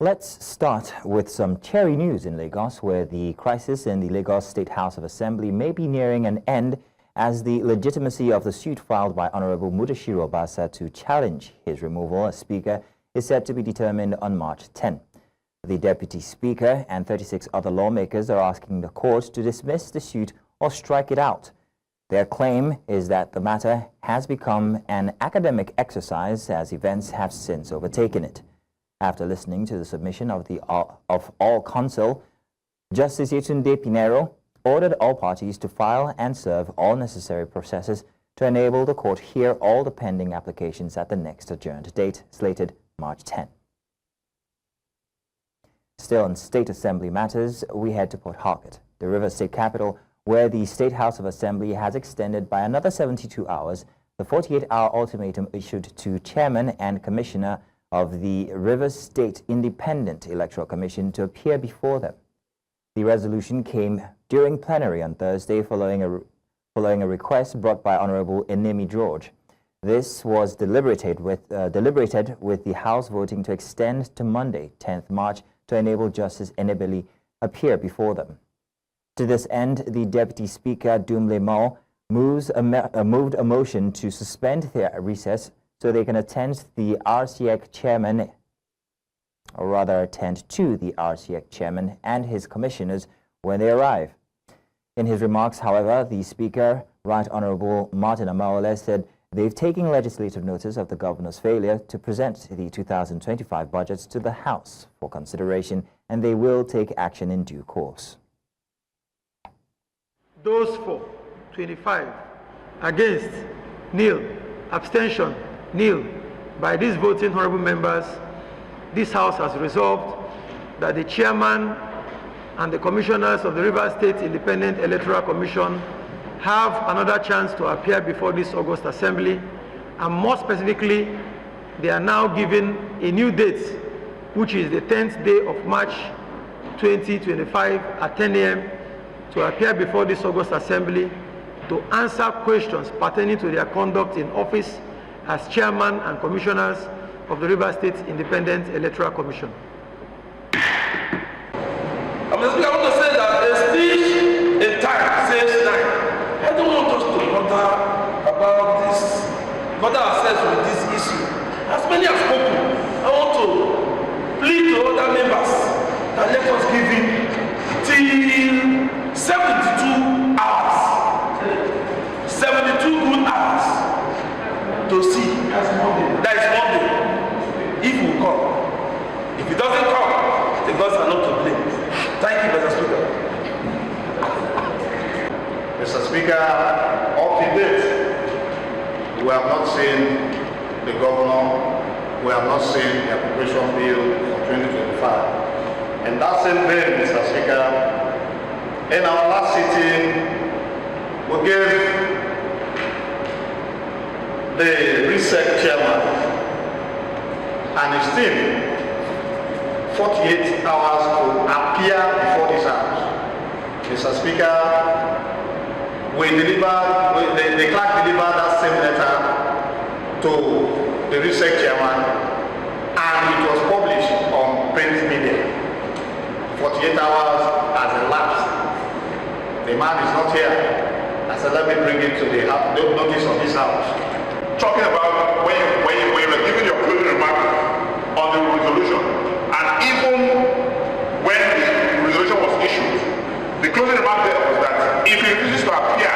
Let's start with some cheery news in Lagos, where the crisis in the Lagos State House of Assembly may be nearing an end, as the legitimacy of the suit filed by Honorable Mudashiru Obasa to challenge his removal as Speaker is set to be determined on March 10. The Deputy Speaker and 36 other lawmakers are asking the court to dismiss the suit or strike it out. Their claim is that the matter has become an academic exercise, as events have since overtaken it. After listening to the submission of all counsel, Justice Yetunde Pinero ordered all parties to file and serve all necessary processes to enable the court hear all the pending applications at the next adjourned date, slated March 10. Still on State Assembly matters, we head to Port Harcourt, the Rivers State capital, where the State House of Assembly has extended by another 72 hours the 48-hour ultimatum issued to Chairman and Commissioner of the Rivers State Independent Electoral Commission to appear before them. The resolution came during plenary on Thursday following a request brought by Honorable Enemi George. This was deliberated with the House voting to extend to Monday, 10th March, to enable Justice Enebeli appear before them. To this end, the Deputy Speaker, Dumle Mao, moved a motion to suspend their recess so they can attend to the RCEC chairman and his commissioners when they arrive. In his remarks, however, the Speaker, Right Honorable Martin Amaole, said they've taken legislative notice of the governor's failure to present the 2025 budgets to the House for consideration, and they will take action in due course. Those for 25, against, nil, abstention, nil. By these voting honorable members, this House has resolved that the chairman and the commissioners of the Rivers State Independent Electoral Commission have another chance to appear before this August Assembly, and more specifically, they are now given a new date, which is the 10th day of March 2025 at 10 a.m. to appear before this August Assembly to answer questions pertaining to their conduct in office as chairman and commissioners of the River State Independent Electoral Commission. I want to say that a speech in time saves time. I don't want us to bother about this, bother ourselves with this issue. As many as spoken, I want to plead to other members that let us give him till 72 hours. 72 good hours to see. That is Monday. If he will come. If he doesn't come, the gods are not to blame. Thank you, Mr. Speaker. Mr. Speaker, up to date, we have not seen the governor, we have not seen the appropriation bill for 2025. And that same vein, Mr. Speaker, in our last sitting, we gave the RISEC chairman and his team 48 hours to appear before this House. Mr. Speaker, the clerk delivered that same letter to the RISEC chairman, and it was published on print media. 48 hours has elapsed. The man is not here. I said, let me bring it to the notice of this House. Talking about when you were giving your closing remark on the resolution, and even when the resolution was issued, the closing remark there was that if he refuses to appear,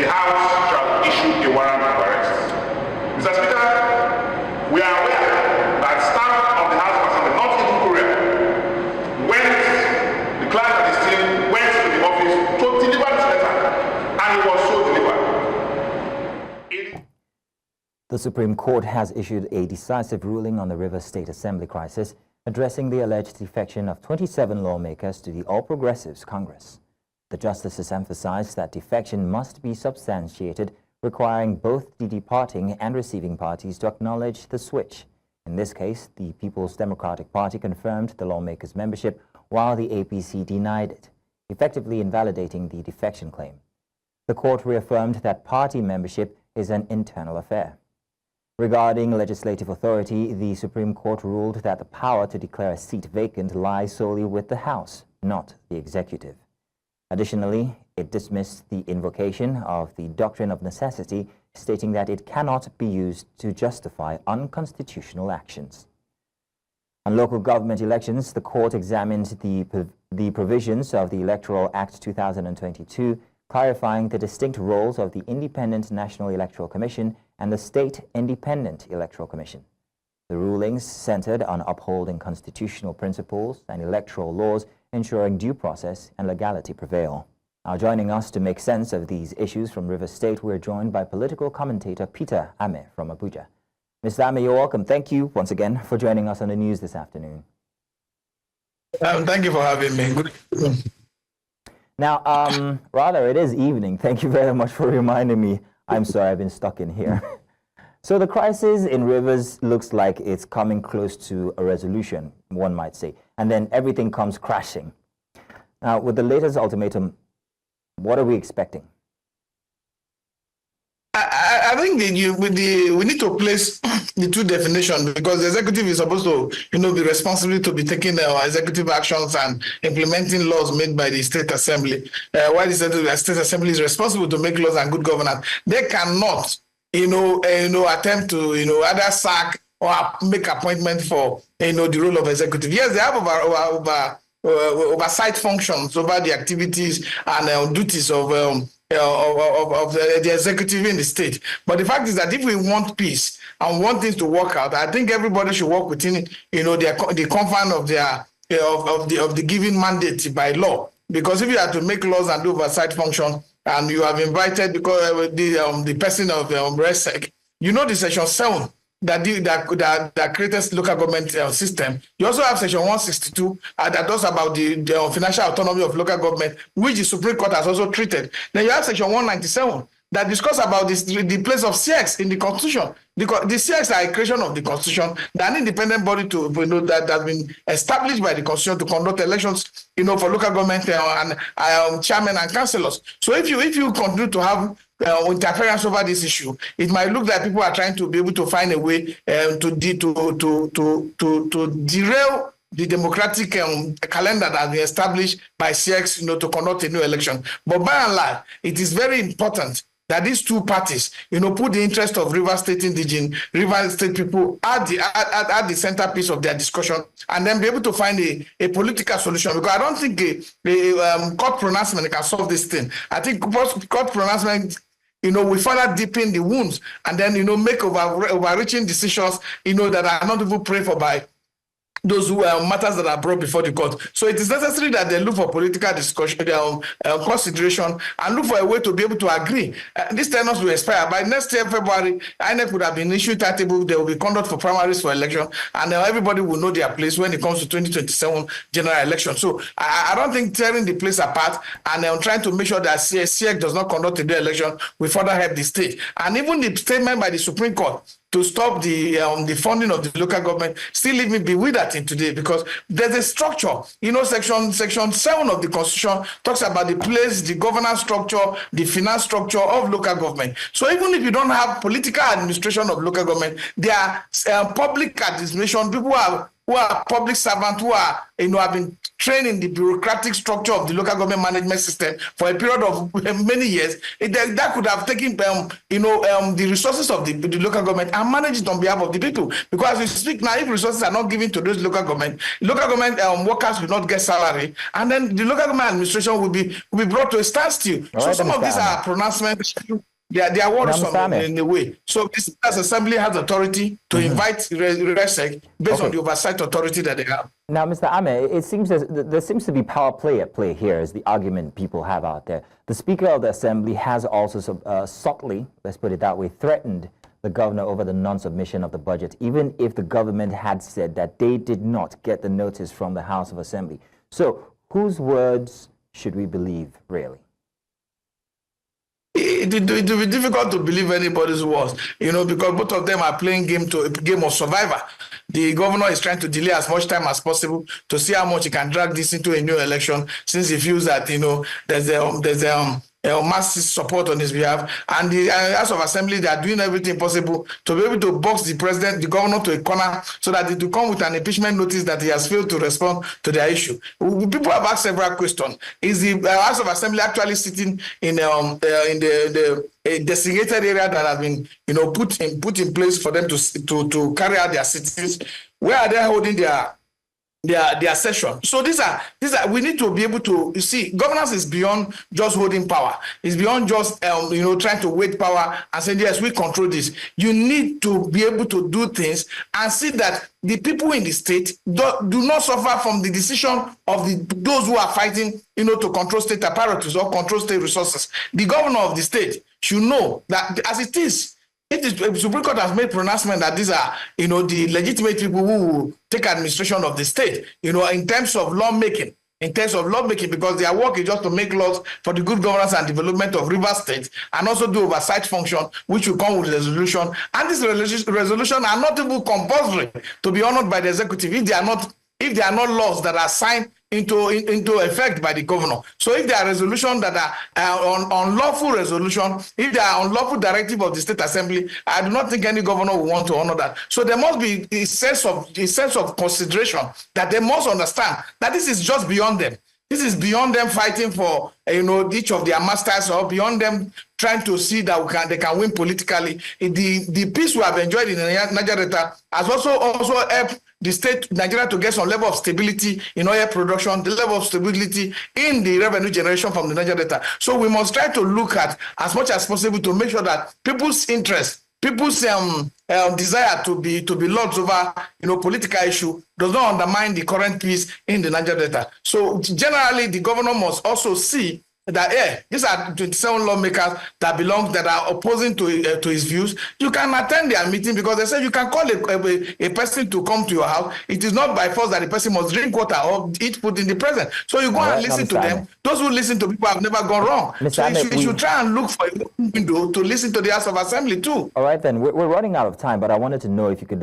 the House shall issue a warrant of arrest. Mr. Speaker, we are aware that staff of the House of Assembly, not even Korea, the clerk and his team went to the office to deliver this letter, and it was so delivered. The Supreme Court has issued a decisive ruling on the Rivers State Assembly crisis, addressing the alleged defection of 27 lawmakers to the All Progressives Congress. The justices emphasized that defection must be substantiated, requiring both the departing and receiving parties to acknowledge the switch. In this case, the People's Democratic Party confirmed the lawmakers' membership, while the APC denied it, effectively invalidating the defection claim. The court reaffirmed that party membership is an internal affair. Regarding legislative authority, the Supreme Court ruled that the power to declare a seat vacant lies solely with the House, not the executive. Additionally, it dismissed the invocation of the doctrine of necessity, stating that it cannot be used to justify unconstitutional actions. On local government elections, the court examined the provisions of the Electoral Act 2022, clarifying the distinct roles of the Independent National Electoral Commission and the State Independent Electoral Commission. The rulings centered on upholding constitutional principles and electoral laws, ensuring due process and legality prevail. Now, joining us to make sense of these issues from Rivers State, we're joined by political commentator Peter Ame from Abuja. Mr. Ame, you're welcome. Thank you once again for joining us on the news this afternoon. Thank you for having me. Good evening. Now, rather, it is evening. Thank you very much for reminding me. I'm sorry, I've been stuck in here. So the crisis in Rivers looks like it's coming close to a resolution, one might say, and then everything comes crashing. Now, with the latest ultimatum, what are we expecting? I think we need to place the two definitions, because the executive is supposed to, be responsible to be taking executive actions and implementing laws made by the state assembly. While the state assembly is responsible to make laws and good governance, they cannot, attempt to, either sack or make appointment for, the role of executive. Yes, they have oversight functions over the activities and duties of the executive in the state. But the fact is that if we want peace and want things to work out, I think everybody should work within, the confine of the given mandate by law. Because if you have to make laws and do oversight function, and you have invited the person of RESEC, the section 7 that creates local government system. You also have section 162 that talks about the financial autonomy of local government, which the Supreme Court has also treated. Then you have section 197 that discuss about the place of CX in the Constitution. The CX are a creation of the Constitution, an independent body that has been established by the Constitution to conduct elections, for local government and chairmen and councillors. So if you continue to have interference over this issue, it might look like people are trying to be able to find a way to derail the democratic calendar that has been established by CX, to conduct a new election. But by and large, it is very important that these two parties, put the interest of Rivers State indigenous, Rivers State people at the centerpiece of their discussion, and then be able to find a political solution. Because I don't think a court pronouncement can solve this thing. I think court pronouncement, we further deepen the wounds, and then, make overreaching decisions, that are not even prayed for by those who matters that are brought before the court. So it is necessary that they look for political discussion, consideration, and look for a way to be able to agree. This tenure will expire by next year, February. INEC would have been issued timetable. There will be conduct for primaries for election, and everybody will know their place when it comes to 2027 general election. So I don't think tearing the place apart and trying to make sure that CX does not conduct the election will further help the state. And even the statement by the Supreme Court to stop the funding of the local government still leave me bewildered in today, because there's a structure. Section 7 of the Constitution talks about the place, the governance structure, the finance structure of local government. So even if you don't have political administration of local government, there are public administration, people who are public servants, who are, have been trained in the bureaucratic structure of the local government management system for a period of many years. That could have taken, the resources of the local government and managed it on behalf of the people. Because as we speak now, if resources are not given to those local government workers will not get salary, and then the local government administration will be brought to a standstill. So some of these are pronouncements. They are worrisome in a way. So this assembly has authority to invite RESEC based on the oversight authority that they have. Now, Mr. Ame, it seems there seems to be power play at play here, is the argument people have out there. The Speaker of the Assembly has also subtly, let's put it that way, threatened the governor over the non-submission of the budget, even if the government had said that they did not get the notice from the House of Assembly. So whose words should we believe, really? It will be difficult to believe anybody's words, because both of them are playing game of survivor. The governor is trying to delay as much time as possible to see how much he can drag this into a new election, since he feels that there's massive support on his behalf, and the House of Assembly, they are doing everything possible to be able to box the president, the governor to a corner, so that it will come with an impeachment notice that he has failed to respond to their issue. People have asked several questions. Is the House of Assembly actually sitting in the designated area that has been, put in place for them to carry out their sittings? Where are they holding their session? So these are we need to be able to, you see, governance is beyond just holding power. It's beyond just trying to wait power and saying, yes, we control this. You need to be able to do things and see that the people in the state do not suffer from the decision of those who are fighting to control state apparatus or control state resources. The governor of the state should know that as it is, the Supreme Court has made pronouncement that these are, the legitimate people who will take administration of the state, in terms of lawmaking, because their work is just to make laws for the good governance and development of River State, and also do oversight function, which will come with resolution. And these resolutions are not even compulsory to be honored by the executive if they are not laws that are signed into effect by the governor. So if there are resolutions that are unlawful resolution, if there are unlawful directive of the state assembly, I do not think any governor will want to honor that. So there must be a sense of consideration that they must understand that this is just beyond them. This is beyond them fighting for each of their masters, or beyond them trying to see that they can win politically. The peace we have enjoyed in Niger Delta has also helped the state Nigeria to get some level of stability in oil production, the level of stability in the revenue generation from the Niger Delta. So we must try to look at as much as possible to make sure that people's interest, people's desire to be lords over political issue does not undermine the current peace in the Niger Delta. So generally, the governor must also see that these are 27 lawmakers that are opposing to his views. You can attend their meeting, because they say you can call a person to come to your house. It is not by force that the person must drink water or eat food in the present. So you go and listen to them. Those who listen to people have never gone wrong. So you should try and look for a window to listen to the House of Assembly too. All right, then. We're running out of time, but I wanted to know if you could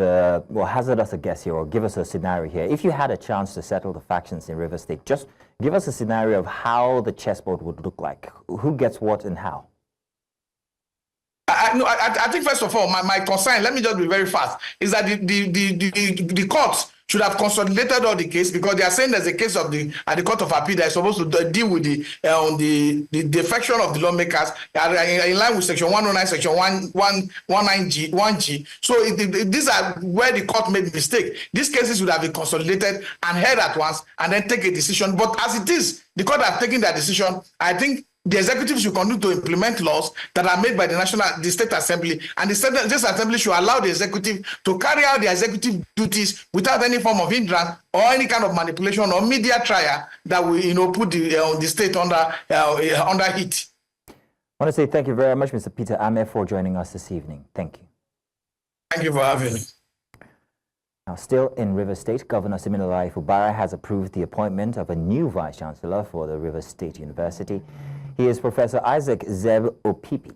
hazard us a guess here, or give us a scenario here. If you had a chance to settle the factions in River State, just give us a scenario of how the chessboard would look like. Who gets what and how? I think, first of all, my concern, let me just be very fast, is that the courts should have consolidated all the case, because they are saying there's a case at the Court of Appeal that is supposed to deal with the defection of the lawmakers in line with Section 109, Section 1G. So these are where the court made mistake. These cases would have been consolidated and heard at once, and then take a decision. But as it is, the court have taken their decision. I think the executive should continue to implement laws that are made by the state assembly, and the state assembly should allow the executive to carry out the executive duties without any form of hindrance or any kind of manipulation or media trial that will put the state under heat. I want to say thank you very much, Mr. Peter Ame, for joining us this evening. Thank you. Thank you for having me. Now, still in River State, Governor Siminalayi Fubara has approved the appointment of a new Vice-Chancellor for the River State University. He is Professor Isaac Zeb Opipi.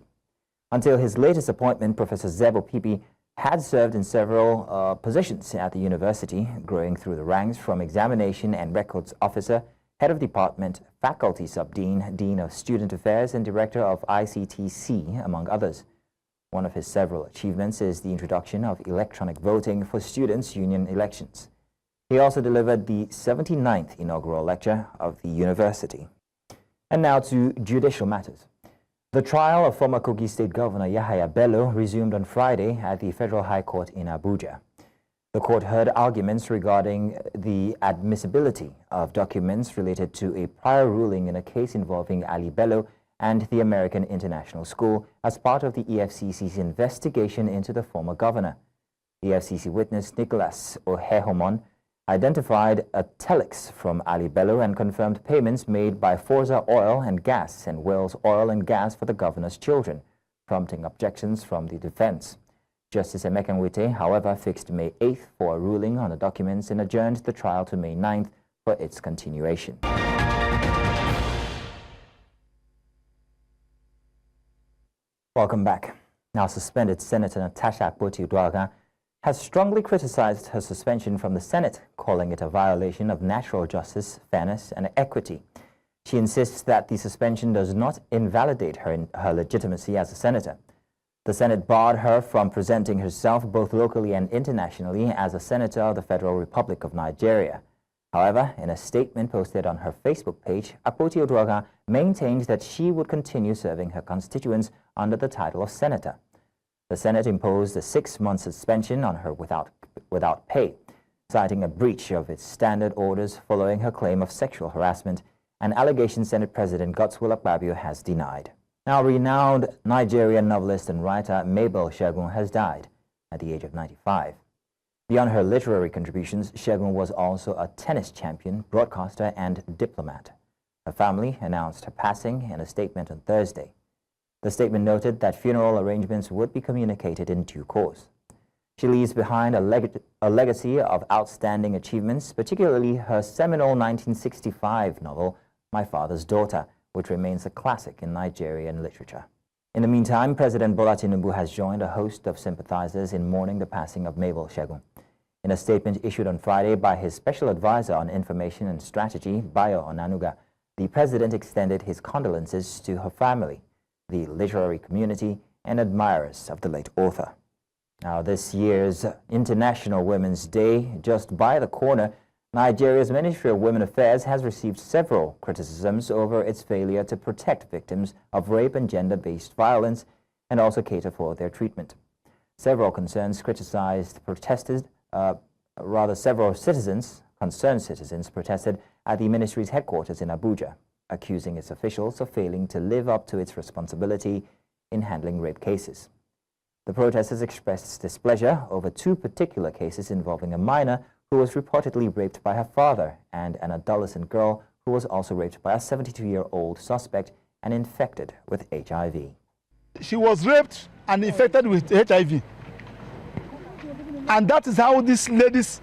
Until his latest appointment, Professor Zeb Opipi had served in several positions at the university, growing through the ranks from examination and records officer, head of department, faculty subdean, dean of student affairs, and director of ICTC, among others. One of his several achievements is the introduction of electronic voting for students' union elections. He also delivered the 79th inaugural lecture of the university. And now to judicial matters. The trial of former Kogi State Governor Yahaya Bello resumed on Friday at the Federal High Court in Abuja. The court heard arguments regarding the admissibility of documents related to a prior ruling in a case involving Ali Bello and the American International School as part of the EFCC's investigation into the former governor. The EFCC witness Nicholas Ohehomon identified a telex from Ali Bello and confirmed payments made by Forza Oil and Gas and Wells Oil and Gas for the governor's children, prompting objections from the defense. Justice Emeka Nwite, however, fixed May 8th for a ruling on the documents and adjourned the trial to May 9th for its continuation. Welcome back. Now, suspended Senator Natasha Akpoti-Uduaghan has strongly criticized her suspension from the Senate, calling it a violation of natural justice, fairness, and equity. She insists that the suspension does not invalidate her legitimacy as a senator. The Senate barred her from presenting herself both locally and internationally as a senator of the Federal Republic of Nigeria. However, in a statement posted on her Facebook page, Akpoti Oduoga maintained that she would continue serving her constituents under the title of senator. The Senate imposed a 6-month suspension on her without pay, citing a breach of its standard orders following her claim of sexual harassment, an allegation Senate President Godswill Akpabio has denied. Now, renowned Nigerian novelist and writer Mabel Segun has died at the age of 95. Beyond her literary contributions, Segun was also a tennis champion, broadcaster, and diplomat. Her family announced her passing in a statement on Thursday. The statement noted that funeral arrangements would be communicated in due course. She leaves behind a legacy of outstanding achievements, particularly her seminal 1965 novel, My Father's Daughter, which remains a classic in Nigerian literature. In the meantime, President Bola Tinubu has joined a host of sympathizers in mourning the passing of Mabel Segun. In a statement issued on Friday by his special advisor on information and strategy, Bayo Onanuga, the president extended his condolences to her family, the literary community, and admirers of the late author. Now, this year's International Women's Day, just by the corner, Nigeria's Ministry of Women Affairs has received several criticisms over its failure to protect victims of rape and gender-based violence and also cater for their treatment. Several concerned citizens protested at the ministry's headquarters in Abuja, accusing its officials of failing to live up to its responsibility in handling rape cases. The protesters expressed displeasure over 2 particular cases involving a minor who was reportedly raped by her father and an adolescent girl who was also raped by a 72-year-old suspect and infected with HIV. She was raped and infected with HIV. And that is how this lady's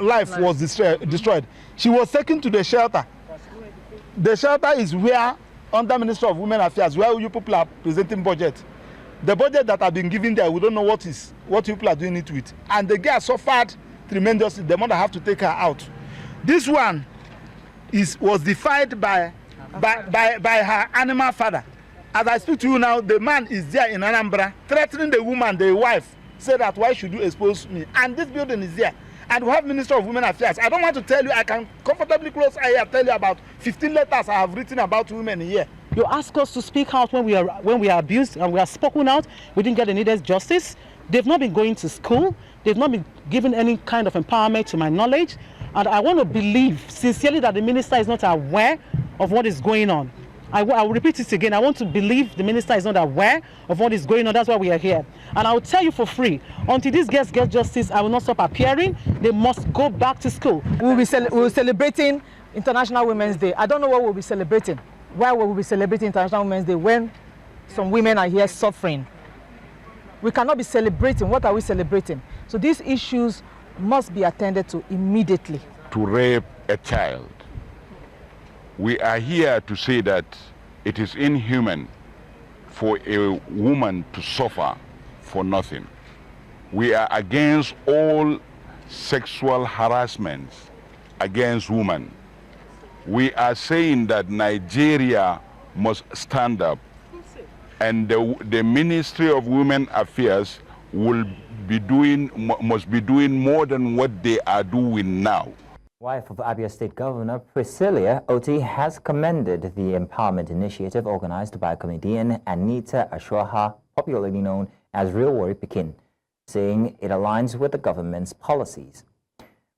life was destroyed. She was taken to the shelter. The shelter is where, under Ministry of Women Affairs, where you people are presenting budget. The budget that have been given there, we don't know what people are doing it with. And the girl suffered tremendously. The mother have to take her out. This one was defied by her animal father. As I speak to you now, the man is there in Anambra, threatening the woman, the wife, say that why should you expose me? And this building is there. And we have Minister of Women Affairs. I don't want to tell you, I can comfortably close here, tell you about 15 letters I have written about women here. You ask us to speak out when we are abused and we are spoken out. We didn't get the needed justice. They've not been going to school. They've not been given any kind of empowerment to my knowledge. And I want to believe sincerely that the minister is not aware of what is going on. I will repeat it again. I want to believe the minister is not aware of what is going on. That's why we are here. And I will tell you for free, until these girls get justice, I will not stop appearing. They must go back to school. We'll be celebrating International Women's Day. I don't know what we'll be celebrating. Why will we be celebrating International Women's Day when some women are here suffering? We cannot be celebrating. What are we celebrating? So these issues must be attended to immediately. To rape a child, we are here to say that it is inhuman for a woman to suffer for nothing. We are against all sexual harassment against women. We are saying that Nigeria must stand up, and the Ministry of Women Affairs must be doing more than what they are doing now. Wife of Abia State Governor Priscilla Oti has commended the empowerment initiative organized by comedian Anita Ashwaha, popularly known as Real Warri Pikin, saying it aligns with the government's policies.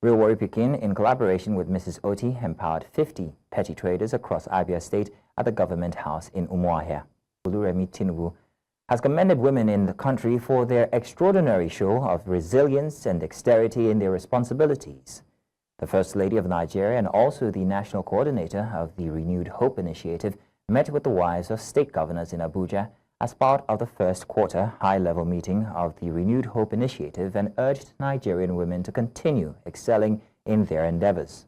Real Warri Pikin, in collaboration with Mrs. Oti, empowered 50 petty traders across Abia State at the government house in Umuahia. Oluremi Tinubu has commended women in the country for their extraordinary show of resilience and dexterity in their responsibilities. The First Lady of Nigeria and also the National Coordinator of the Renewed Hope Initiative met with the wives of state governors in Abuja as part of the first quarter high-level meeting of the Renewed Hope Initiative and urged Nigerian women to continue excelling in their endeavors.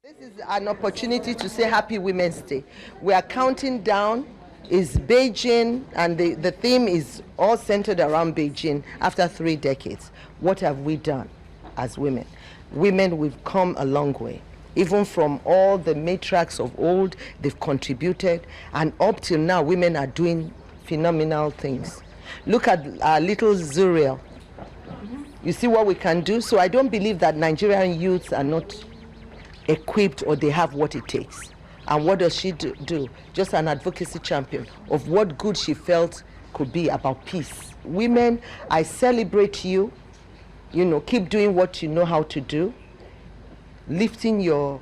This is an opportunity to say Happy Women's Day. We are counting down. Is Beijing, and the theme is all centered around Beijing after 3 decades. What have we done as women? Women, we've come a long way. Even from all the matriarchs of old, they've contributed, and up till now, women are doing phenomenal things. Look at our little Zuriel. You see what we can do? So I don't believe that Nigerian youths are not equipped or they have what it takes. And what does she do? Just an advocacy champion of what good she felt could be about peace. Women, I celebrate you. You know, keep doing what you know how to do, lifting your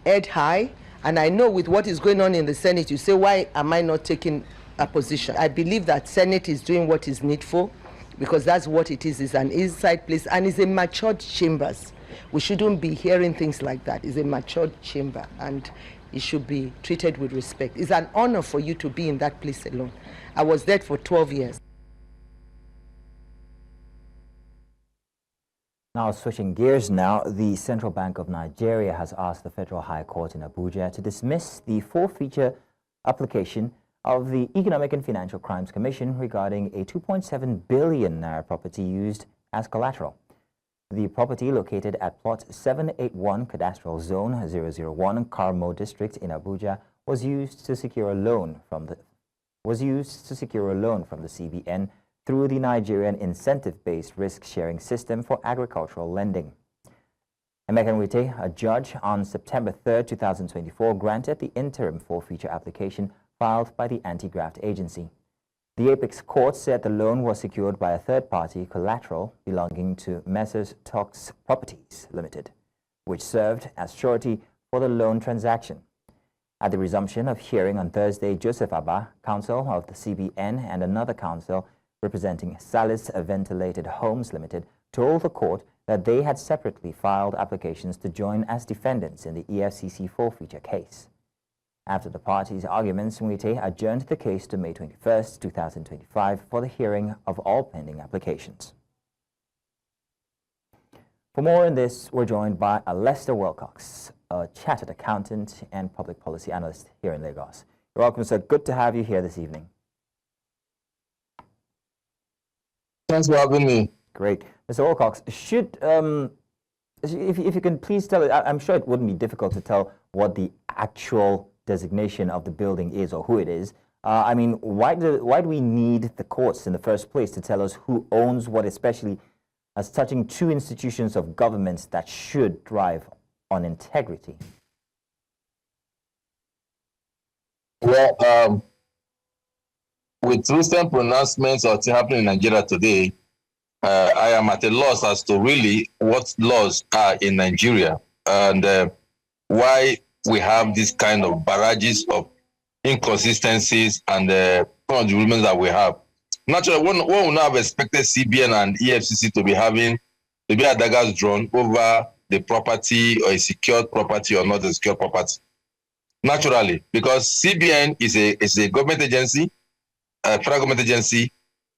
head high. And I know with what is going on in the Senate, you say, why am I not taking a position? I believe that Senate is doing what is needful, because that's what it is an inside place, and it's a matured chambers. We shouldn't be hearing things like that. It's a matured chamber, and it should be treated with respect. It's an honor for you to be in that place alone. I was there for 12 years. Now, switching gears now, the Central Bank of Nigeria has asked the Federal High Court in Abuja to dismiss the forfeiture application of the Economic and Financial Crimes Commission regarding a 2.7 billion naira property used as collateral. The property, located at plot 781 Cadastral Zone 001 Karmo District in Abuja, was used to secure a loan from the CBN through the Nigerian incentive-based risk-sharing system for agricultural lending. Emeka Nwite, a judge, on September 3, 2024, granted the interim forfeiture application filed by the anti-graft agency. The Apex Court said the loan was secured by a third-party collateral belonging to Messrs. Tox Properties Limited, which served as surety for the loan transaction. At the resumption of hearing on Thursday, Joseph Abba, counsel of the CBN, and another counsel representing Salis Ventilated Homes Limited, told the court that they had separately filed applications to join as defendants in the EFCC forfeiture case. After the parties' arguments, Nwite adjourned the case to May 21, 2025 for the hearing of all pending applications. For more on this, we're joined by Lester Wilcox, a chartered accountant and public policy analyst here in Lagos. You're welcome, sir. Good to have you here this evening. Thanks for having me. Great. Mr. Wilcox, if you can please tell it, I'm sure it wouldn't be difficult to tell what the actual designation of the building is or who it is. I mean, why do we need the courts in the first place to tell us who owns what, especially as touching two institutions of governments that should drive on integrity? Well, with recent pronouncements of what's happening in Nigeria today, I am at a loss as to really what laws are in Nigeria and why we have this kind of barrages of inconsistencies and agreements that we have. Naturally, one would not have expected CBN and EFCC to be a daggers drawn over the property or a secured property or not a secured property. Naturally, because CBN is a government agency, federal government agency,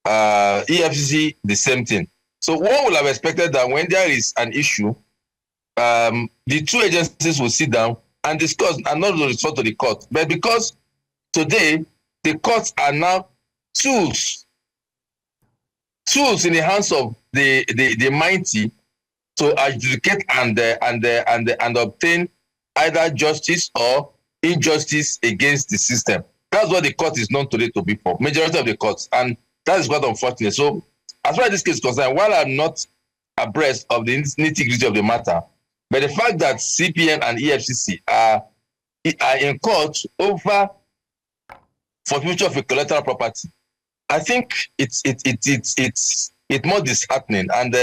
EFCC, the same thing. So one would have expected that when there is an issue, the two agencies will sit down and discuss and not resort to the court. But because today the courts are now tools in the hands of the mighty to adjudicate and obtain either justice or injustice against the system. That's what the court is known today to be for, majority of the courts, and that is quite unfortunate. So as far as this case is concerned, while I'm not abreast of the nitty-gritty of the matter, but the fact that CPN and EFCC are in court over forfeiture of a collateral property, I think it's more disheartening, and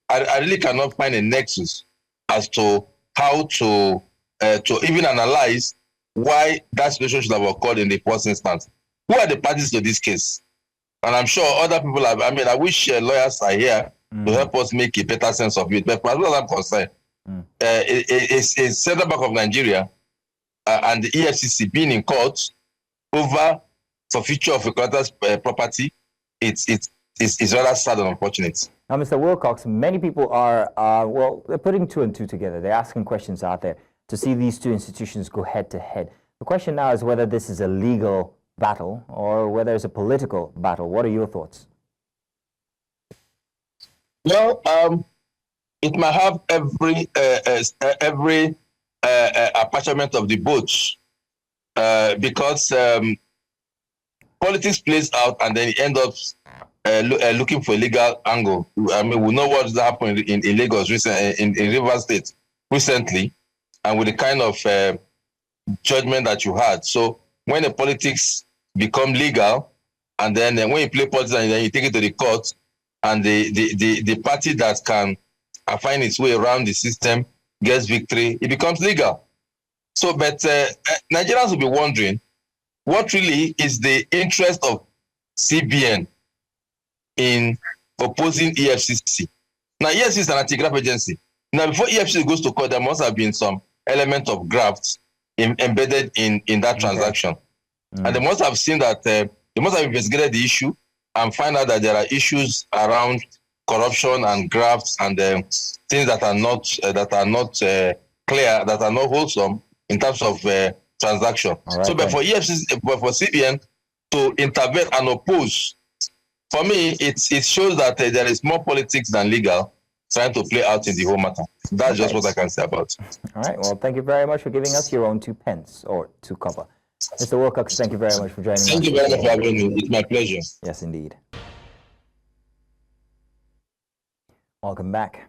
I really cannot find a nexus as to how to even analyze why that situation should have occurred in the first instance. Who are the parties to this case? And I'm sure other people have, I wish lawyers are here to help us make a better sense of it. But as far as I'm concerned, it's Central Bank of Nigeria and the EFCC being in court over forfeiture of a collateral property. It's rather sad and unfortunate. Now, Mr. Wilcox, many people are, they're putting two and two together. They're asking questions out there to see these two institutions go head to head. The question now is whether this is a legal battle or whether it's a political battle. What are your thoughts? Well, it might have every apportionment of the votes because politics plays out and then it ends up looking for a legal angle. I mean, we know what's happened in Lagos in Rivers State recently, and with the kind of judgment that you had. So when the politics become legal, and then when you play politics and then you take it to the court, and the party that can find its way around the system gets victory, it becomes legal. So, but Nigerians will be wondering, what really is the interest of CBN in opposing EFCC? Now, EFCC is an anti-graft agency. Now, before EFCC goes to court, there must have been some element of graft embedded in that transaction. And they must have seen that, they must have investigated the issue and find out that there are issues around corruption and grafts and things that are not clear, that are not wholesome in terms of transaction. Right, so, but for EFCC, but for CBN to intervene and oppose, for me, it shows that there is more politics than legal trying to play out in the whole matter. That's just what I can say about it. All right. Well, thank you very much for giving us your own 2 pence or 2 copper. Mr. Wilcox, thank you very much for joining us. Thank you very much for having me. It's my pleasure. Yes, indeed. Welcome back.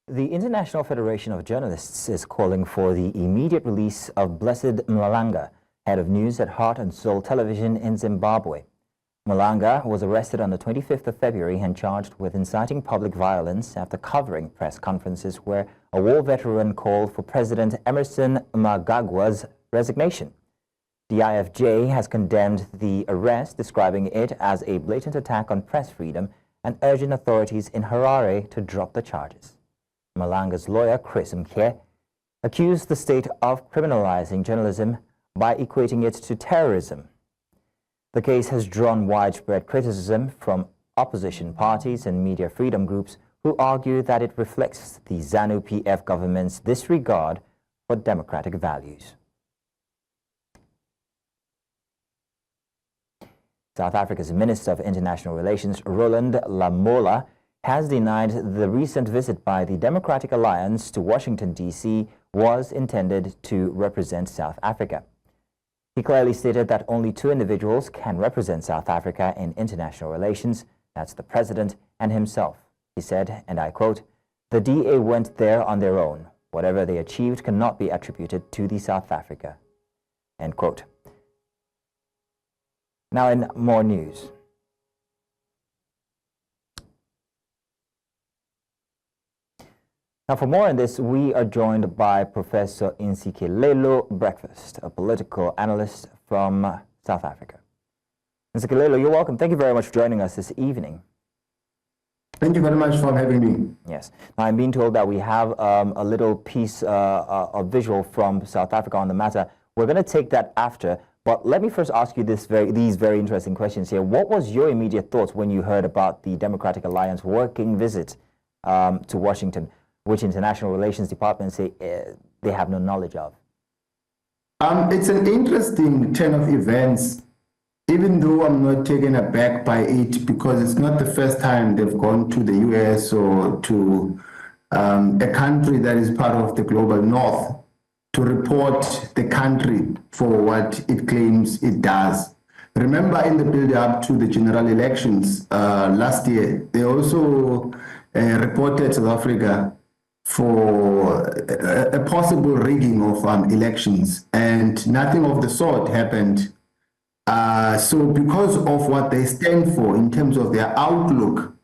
The International Federation of Journalists is calling for the immediate release of Blessed Mlanga, head of news at Heart and Soul Television in Zimbabwe. Mlanga was arrested on the 25th of February and charged with inciting public violence after covering press conferences where a war veteran called for President Emerson Mnangagwa's resignation. The IFJ has condemned the arrest, describing it as a blatant attack on press freedom and urging authorities in Harare to drop the charges. Mlanga's lawyer, Chris Mkye, accused the state of criminalizing journalism by equating it to terrorism. The case has drawn widespread criticism from opposition parties and media freedom groups who argue that it reflects the ZANU-PF government's disregard for democratic values. South Africa's Minister of International Relations, Roland Lamola, has denied the recent visit by the Democratic Alliance to Washington, D.C. was intended to represent South Africa. He clearly stated that only 2 individuals can represent South Africa in international relations. That's the president and himself. He said, and I quote, "The DA went there on their own. Whatever they achieved cannot be attributed to the South Africa." End quote. Now in more news. Now, for more on this, we are joined by Professor Ntsikelelo Breakfast, a political analyst from South Africa. Ntsikelelo, you're welcome. Thank you very much for joining us this evening. Thank you very much for having me. Yes. Now, I'm being told that we have a little piece of visual from South Africa on the matter. We're going to take that after, but let me first ask you these very interesting questions here. What was your immediate thoughts when you heard about the Democratic Alliance working visit to Washington, which International Relations Department say they have no knowledge of? It's an interesting turn of events, even though I'm not taken aback by it, because it's not the first time they've gone to the US or to a country that is part of the global north to report the country for what it claims it does. Remember, in the build-up to the general elections last year, they also reported South Africa for a possible rigging of elections, and nothing of the sort happened. So because of what they stand for in terms of their outlook,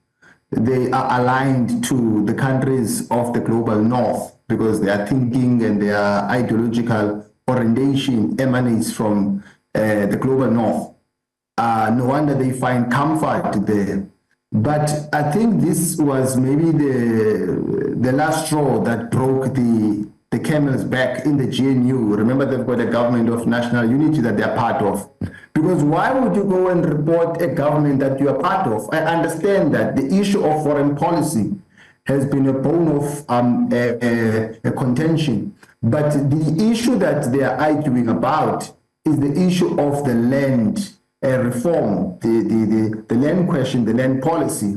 they are aligned to the countries of the global north, because their thinking and their ideological orientation emanates from the global north. No wonder they find comfort there. But I think this was maybe the last straw that broke the camel's back in the GNU. Remember, they've got a government of national unity that they're part of. Because why would you go and report a government that you are part of? I understand that the issue of foreign policy has been a bone of a contention. But the issue that they are arguing about is the issue of the land reform, the land question, the land policy.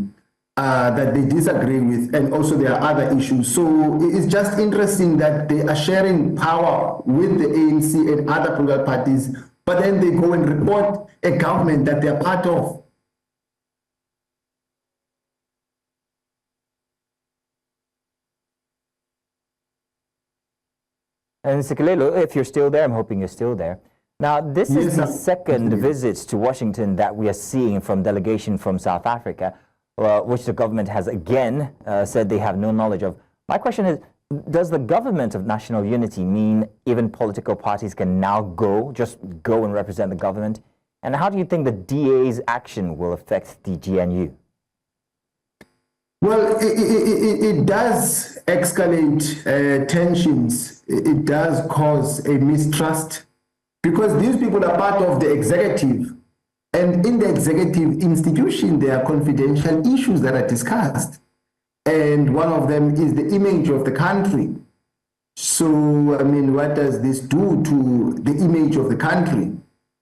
that they disagree with, and also there are other issues. So it's just interesting that they are sharing power with the ANC and other political parties, but then they go and report a government that they're part of. And Sikelelo, if you're still there, I'm hoping you're still there. Now, this is the second visit to Washington that we are seeing from delegation from South Africa, which the government has again said they have no knowledge of. My question is, does the government of national unity mean even political parties can now just go and represent the government? And how do you think the DA's action will affect the GNU? Well, it does escalate tensions. It does cause a mistrust because these people are part of the executive. And in the executive institution, there are confidential issues that are discussed. And one of them is the image of the country. So, I mean, what does this do to the image of the country?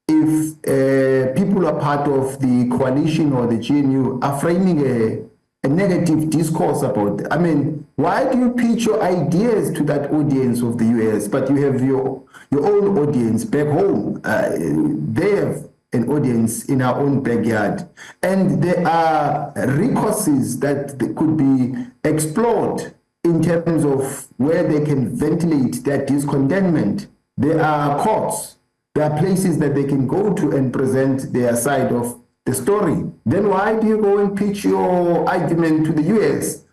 If people are part of the coalition or the GNU are framing a negative discourse about it. I mean, why do you pitch your ideas to that audience of the US, but you have your own audience back home? They have an audience in our own backyard. And there are recourses that could be explored in terms of where they can ventilate their discontentment. There are courts, there are places that they can go to and present their side of the story. Then why do you go and pitch your argument to the US?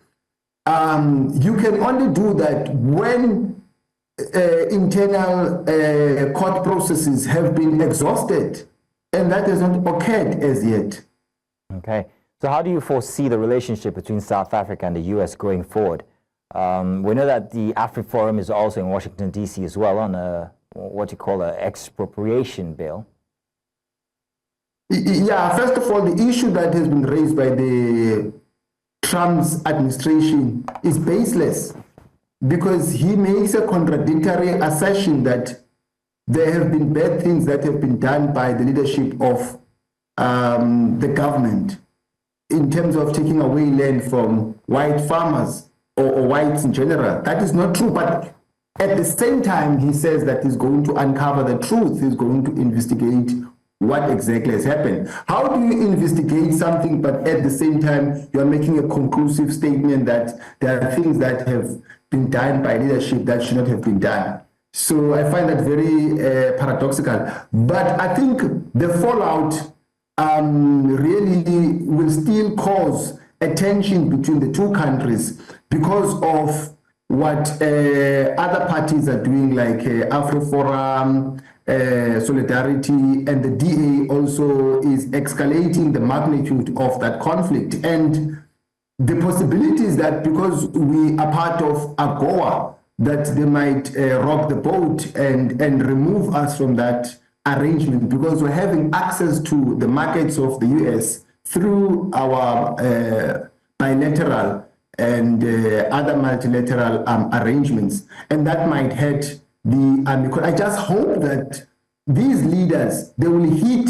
You can only do that when internal court processes have been exhausted, and that has not occurred as yet. Okay. So how do you foresee the relationship between South Africa and the US going forward? We know that the Africa Forum is also in Washington, D.C. as well on what you call an expropriation bill. Yeah, first of all, the issue that has been raised by the Trump's administration is baseless because he makes a contradictory assertion that there have been bad things that have been done by the leadership of the government in terms of taking away land from white farmers or whites in general. That is not true, but at the same time, he says that he's going to uncover the truth, he's going to investigate what exactly has happened. How do you investigate something, but at the same time, you're making a conclusive statement that there are things that have been done by leadership that should not have been done? So I find that very paradoxical. But I think the fallout really will still cause a tension between the two countries because of what other parties are doing, like AfriForum, Solidarity, and the DA also is escalating the magnitude of that conflict. And the possibilities that because we are part of AGOA, that they might rock the boat and remove us from that arrangement because we're having access to the markets of the US through our bilateral and other multilateral arrangements. And that might hurt the I just hope that these leaders, they will hit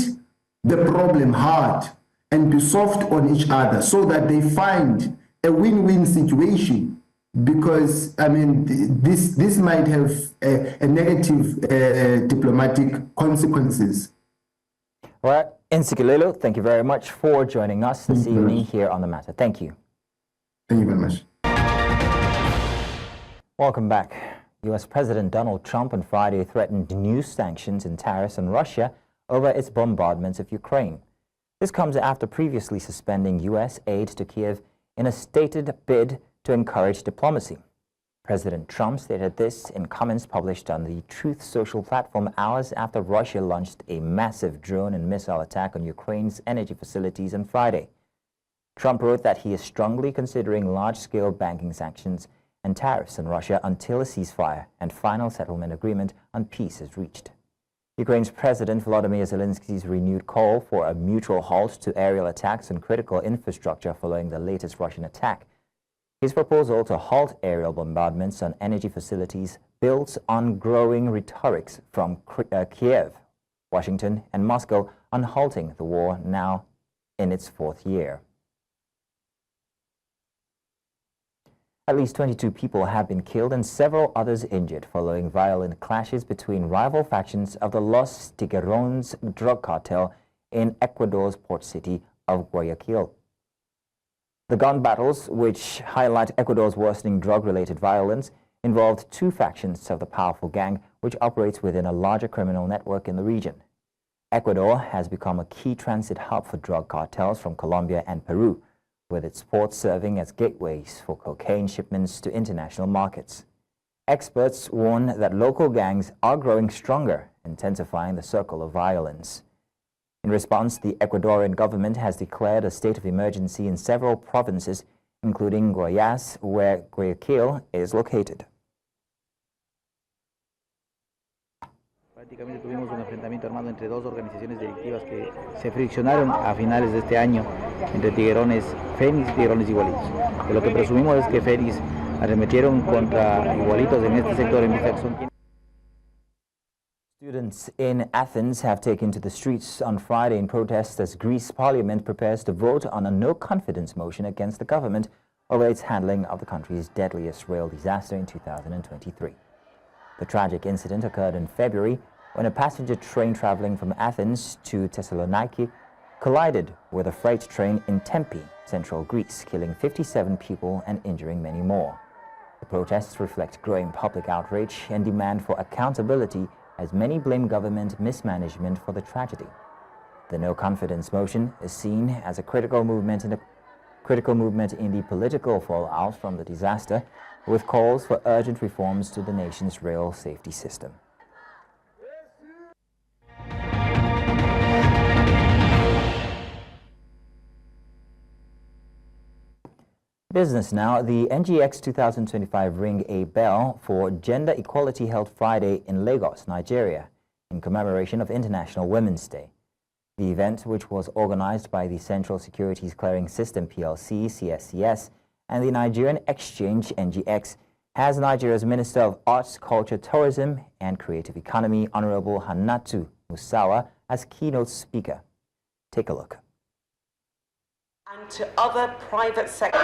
the problem hard and be soft on each other so that they find a win-win situation. Because, I mean, this might have a negative diplomatic consequences. All right, Nsikelelo, thank you very much for joining us this evening here on The Matter. Thank you. Thank you very much. Welcome back. U.S. President Donald Trump on Friday threatened new sanctions and tariffs on Russia over its bombardments of Ukraine. This comes after previously suspending U.S. aid to Kiev in a stated bid to encourage diplomacy. President Trump stated this in comments published on the Truth Social platform hours after Russia launched a massive drone and missile attack on Ukraine's energy facilities on Friday. Trump wrote that he is strongly considering large-scale banking sanctions and tariffs on Russia until a ceasefire and final settlement agreement on peace is reached. Ukraine's President Volodymyr Zelensky's renewed call for a mutual halt to aerial attacks on critical infrastructure following the latest Russian attack. His proposal to halt aerial bombardments on energy facilities builds on growing rhetorics from Kiev, Washington, and Moscow on halting the war now in its fourth year. At least 22 people have been killed and several others injured following violent clashes between rival factions of the Los Tiburones drug cartel in Ecuador's port city of Guayaquil. The gun battles, which highlight Ecuador's worsening drug-related violence, involved two factions of the powerful gang which operates within a larger criminal network in the region. Ecuador has become a key transit hub for drug cartels from Colombia and Peru, with its ports serving as gateways for cocaine shipments to international markets. Experts warn that local gangs are growing stronger, intensifying the circle of violence. In response, the Ecuadorian government has declared a state of emergency in several provinces, including Guayas, where Guayaquil is located. Prácticamente tuvimos un enfrentamiento armado entre dos organizaciones delictivas que se friccionaron a finales de este año entre Tiguerones Fénix y Tiguerones Igualitos. De lo que presumimos es que Fénix arremetieron contra Igualitos en este sector en vista que son quienes... Students in Athens have taken to the streets on Friday in protest as Greece Parliament prepares to vote on a no-confidence motion against the government over its handling of the country's deadliest rail disaster in 2023. The tragic incident occurred in February when a passenger train traveling from Athens to Thessaloniki collided with a freight train in Tempe, central Greece, killing 57 people and injuring many more. The protests reflect growing public outrage and demand for accountability as many blame government mismanagement for the tragedy. The no-confidence motion is seen as a critical movement in the political fallout from the disaster, with calls for urgent reforms to the nation's rail safety system. Business now. The NGX 2025 ring a bell for gender equality held Friday in Lagos, Nigeria, in commemoration of International Women's Day. The event, which was organized by the Central Securities Clearing System PLC, CSCS, and the Nigerian Exchange, NGX, has Nigeria's Minister of Arts, Culture, Tourism, and Creative Economy, Honorable Hannatu Musawa, as keynote speaker. Take a look. And to other private sector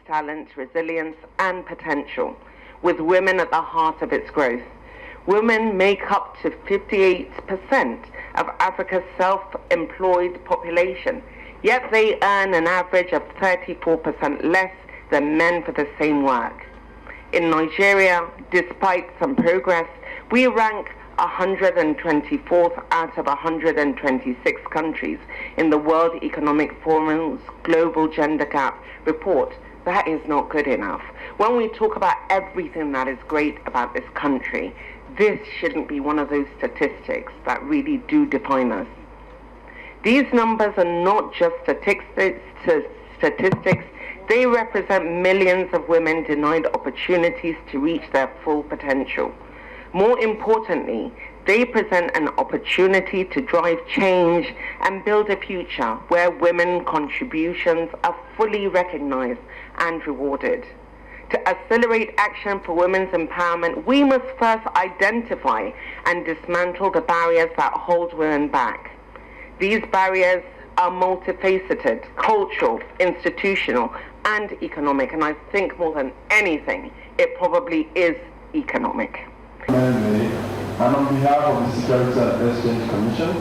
talent, resilience, and potential, with women at the heart of its growth. Women make up to 58% of Africa's self-employed population, yet they earn an average of 34% less than men for the same work. In Nigeria, despite some progress, we rank 124th out of 126 countries in the World Economic Forum's Global Gender Gap report. That is not good enough. When we talk about everything that is great about this country, this shouldn't be one of those statistics that really do define us. These numbers are not just statistics, they represent millions of women denied opportunities to reach their full potential. More importantly, they present an opportunity to drive change and build a future where women's contributions are fully recognized and rewarded. To accelerate action for women's empowerment, we must first identify and dismantle the barriers that hold women back. These barriers are multifaceted, cultural, institutional, and economic, and I think more than anything, it probably is economic. And on behalf of the Securities and Exchange Commission,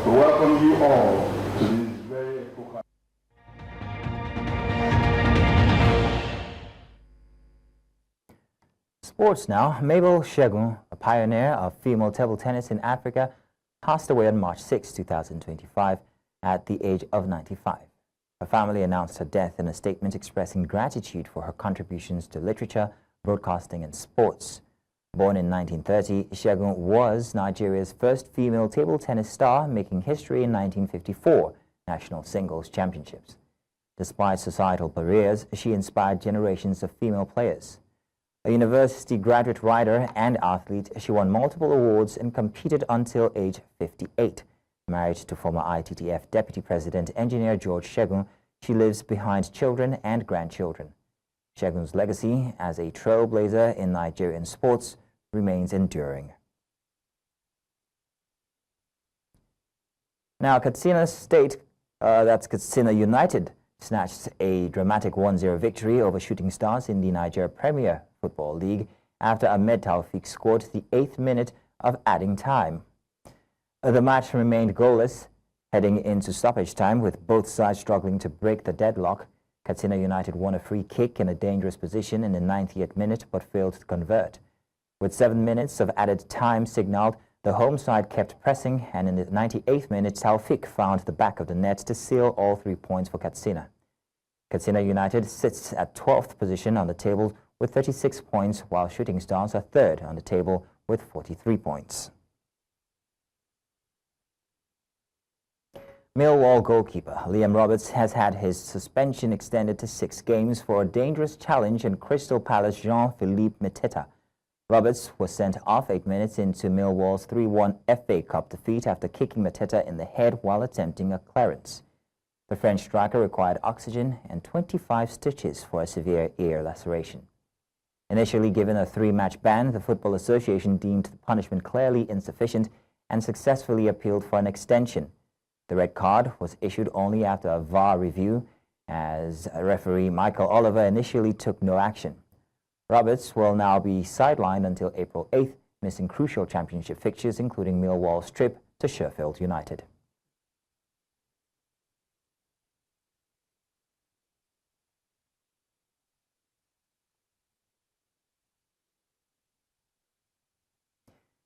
we welcome you all to this very important. Sports now. Mabel Shegun, a pioneer of female table tennis in Africa, passed away on March 6, 2025, at the age of 95. Her family announced her death in a statement expressing gratitude for her contributions to literature, broadcasting, and sports. Born in 1930, Shegun was Nigeria's first female table tennis star, making history in 1954 National Singles Championships. Despite societal barriers, she inspired generations of female players. A university graduate writer and athlete, she won multiple awards and competed until age 58. Married to former ITTF Deputy President Engineer George Shegun, she lives behind children and grandchildren. Shegun's legacy as a trailblazer in Nigerian sports remains enduring. Now, Katsina State, that's Katsina United, snatched a dramatic 1-0 victory over Shooting Stars in the Nigeria Premier Football League after Ahmed Taufik scored the 8th minute of adding time. The match remained goalless heading into stoppage time, with both sides struggling to break the deadlock. Katsina United won a free kick in a dangerous position in the 90th minute but failed to convert. With 7 minutes of added time signaled, the home side kept pressing, and in the 98th minute, Taufik found the back of the net to seal all 3 points for Katsina. Katsina United sits at 12th position on the table with 36 points, while Shooting Stars are 3rd on the table with 43 points. Millwall goalkeeper Liam Roberts has had his suspension extended to 6 games for a dangerous challenge in Crystal Palace Jean-Philippe Mateta. Roberts was sent off 8 minutes into Millwall's 3-1 FA Cup defeat after kicking Mateta in the head while attempting a clearance. The French striker required oxygen and 25 stitches for a severe ear laceration. Initially given a 3-match ban, the Football Association deemed the punishment clearly insufficient and successfully appealed for an extension. The red card was issued only after a VAR review, as referee Michael Oliver initially took no action. Roberts will now be sidelined until April 8th, missing crucial championship fixtures, including Millwall's trip to Sheffield United.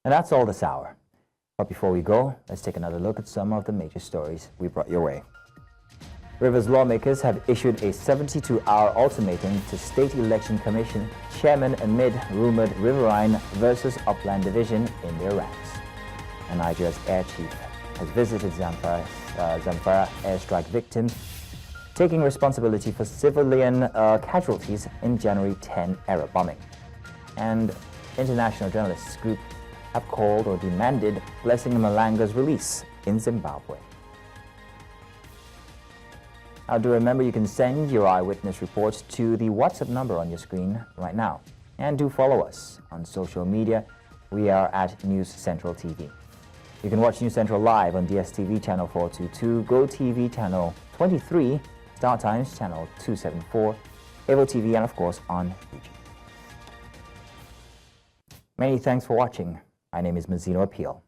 And that's all this hour. But before we go, let's take another look at some of the major stories we brought your way. Rivers lawmakers have issued a 72-hour ultimatum to State Election Commission chairman amid rumored Riverine versus Upland division in their ranks. And Nigeria's air chief has visited Zamfara airstrike victims, taking responsibility for civilian casualties in January 10 air bombing. And international journalists group have called or demanded Blessing Malanga's release in Zimbabwe. Now, do remember you can send your eyewitness reports to the WhatsApp number on your screen right now. And do follow us on social media. We are at News Central TV. You can watch News Central live on DSTV channel 422, GoTV channel 23, Star Times channel 274, Evo TV, and of course on YouTube. Many thanks for watching. My name is Mazino Appeal.